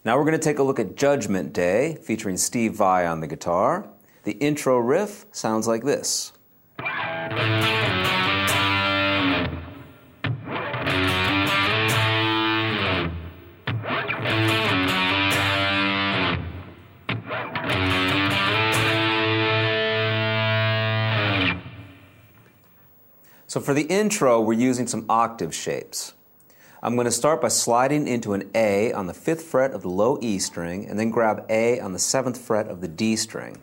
Now we're going to take a look at Judgment Day, featuring Steve Vai on the guitar. The intro riff sounds like this. So for the intro, we're using some octave shapes. I'm going to start by sliding into an A on the 5th fret of the low E string, and then grab A on the 7th fret of the D string.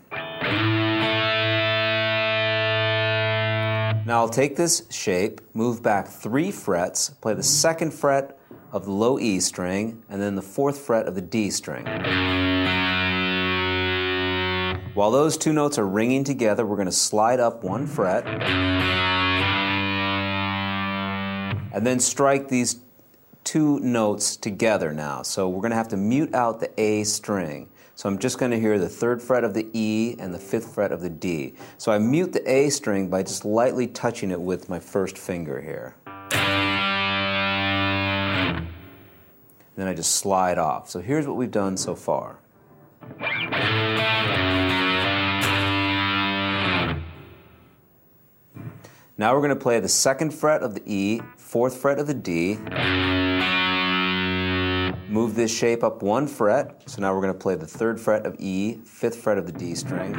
Now I'll take this shape, move back 3 frets, play the 2nd fret of the low E string, and then the 4th fret of the D string. While those two notes are ringing together, we're going to slide up 1 fret, and then strike these 2 notes together now. So we're going to have to mute out the A string. So I'm just going to hear the 3rd fret of the E and the 5th fret of the D. So I mute the A string by just lightly touching it with my first finger here. Then I just slide off. So here's what we've done so far. Now we're going to play the 2nd fret of the E, 4th fret of the D. Move this shape up 1 fret. So now we're going to play the 3rd fret of E, 5th fret of the D string.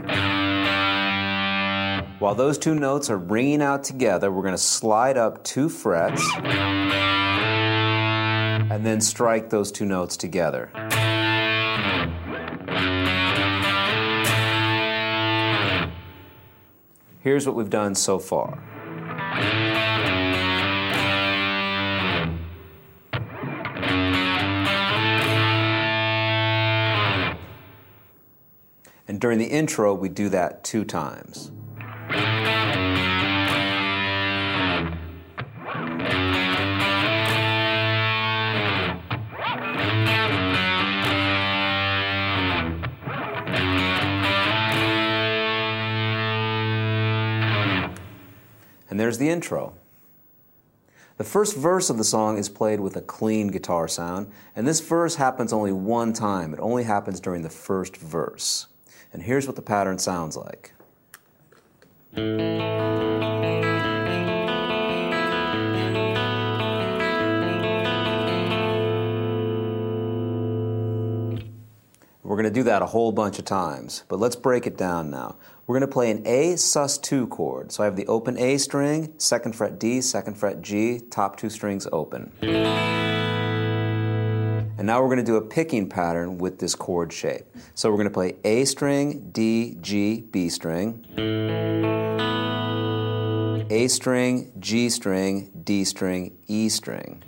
While those 2 notes are ringing out together, we're going to slide up 2 frets and then strike those 2 notes together. Here's what we've done so far. And during the intro, we do that 2 times. And there's the intro. The first verse of the song is played with a clean guitar sound, and this verse happens only 1 time. It only happens during the first verse. And here's what the pattern sounds like. We're going to do that a whole bunch of times, but let's break it down now. We're going to play an A sus2 chord. So I have the open A string, 2nd fret D, 2nd fret G, top 2 strings open. And now we're going to do a picking pattern with this chord shape. So we're going to play A string, D, G, B string, A string, G string, D string, E string.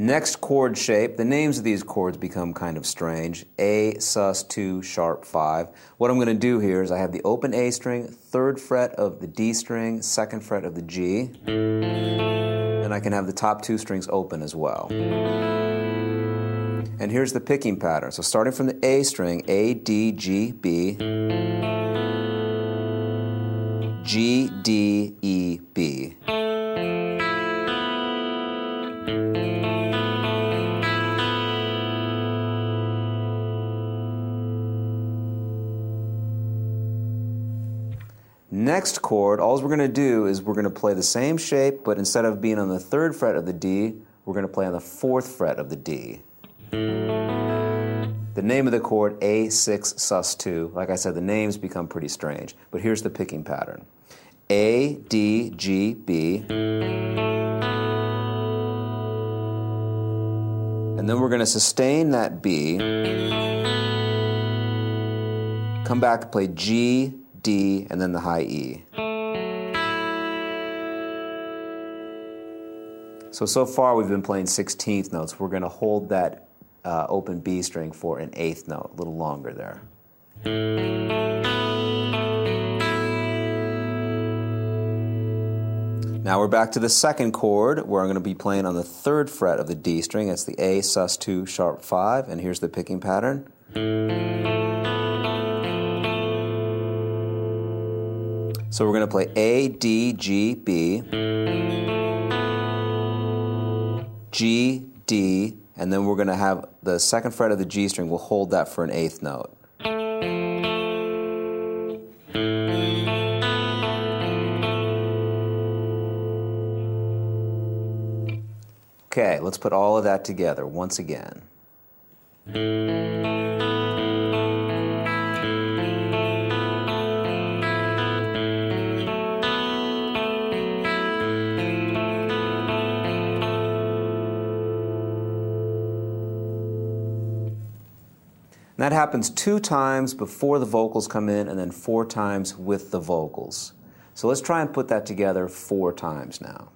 Next chord shape, the names of these chords become kind of strange. A, sus2, sharp 5. What I'm going to do here is I have the open A string, 3rd fret of the D string, 2nd fret of the G, and I can have the top 2 strings open as well. And here's the picking pattern. So starting from the A string, A, D, G, B, G, D, E, B. Next chord, all we're going to do is we're going to play the same shape, but instead of being on the 3rd fret of the D, we're going to play on the 4th fret of the D. The name of the chord, A6 sus2, like I said, the names become pretty strange, but here's the picking pattern. A, D, G, B, and then we're going to sustain that B, come back and play G, D, and then the high E. So far we've been playing 16th notes. We're going to hold that open B string for an 8th note, a little longer there. Now we're back to the 2nd chord, where I'm going to be playing on the 3rd fret of the D string. That's the A sus2 sharp 5, and here's the picking pattern. So we're going to play A, D, G, B, G, D, and then we're going to have the second fret of the G string. We'll hold that for an eighth note. Okay, let's put all of that together once again. And that happens 2 times before the vocals come in and then 4 times with the vocals. So let's try and put that together 4 times now.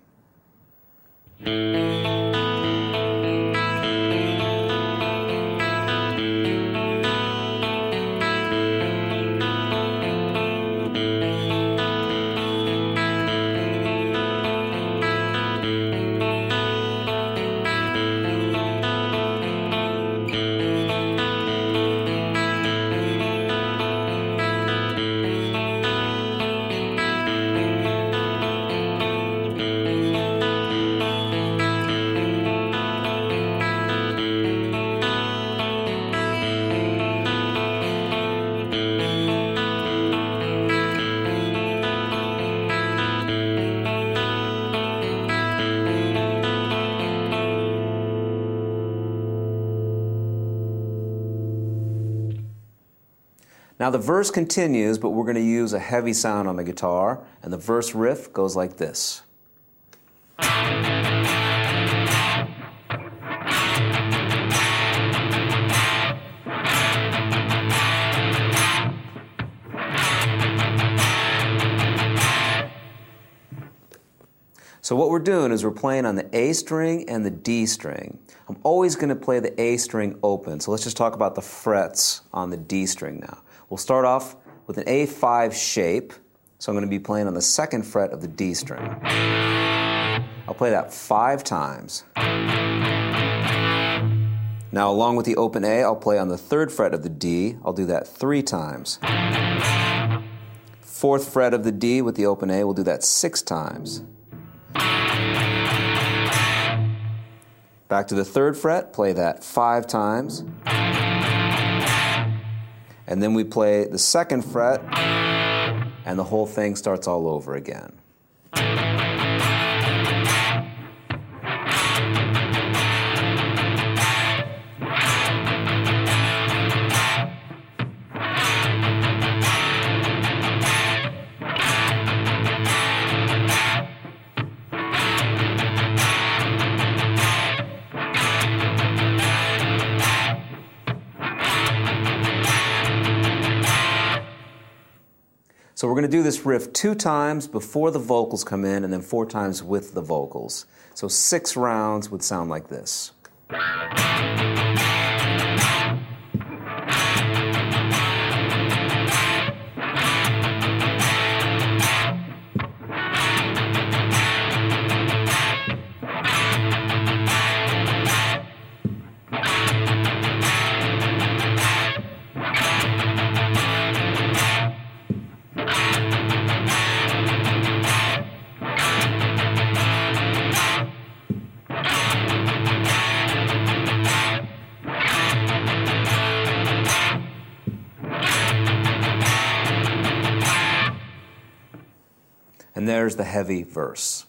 Now the verse continues, but we're going to use a heavy sound on the guitar, and the verse riff goes like this. So what we're doing is we're playing on the A string and the D string. I'm always going to play the A string open, so let's just talk about the frets on the D string now. We'll start off with an A5 shape, so I'm going to be playing on the second fret of the D string. I'll play that 5 times. Now along with the open A, I'll play on the third fret of the D. I'll do that 3 times. Fourth fret of the D with the open A, we'll do that 6 times. Back to the third fret, play that 5 times. And then we play the second fret, and the whole thing starts all over again. So we're going to do this riff 2 times before the vocals come in and then 4 times with the vocals. So 6 rounds would sound like this. And there's the heavy verse.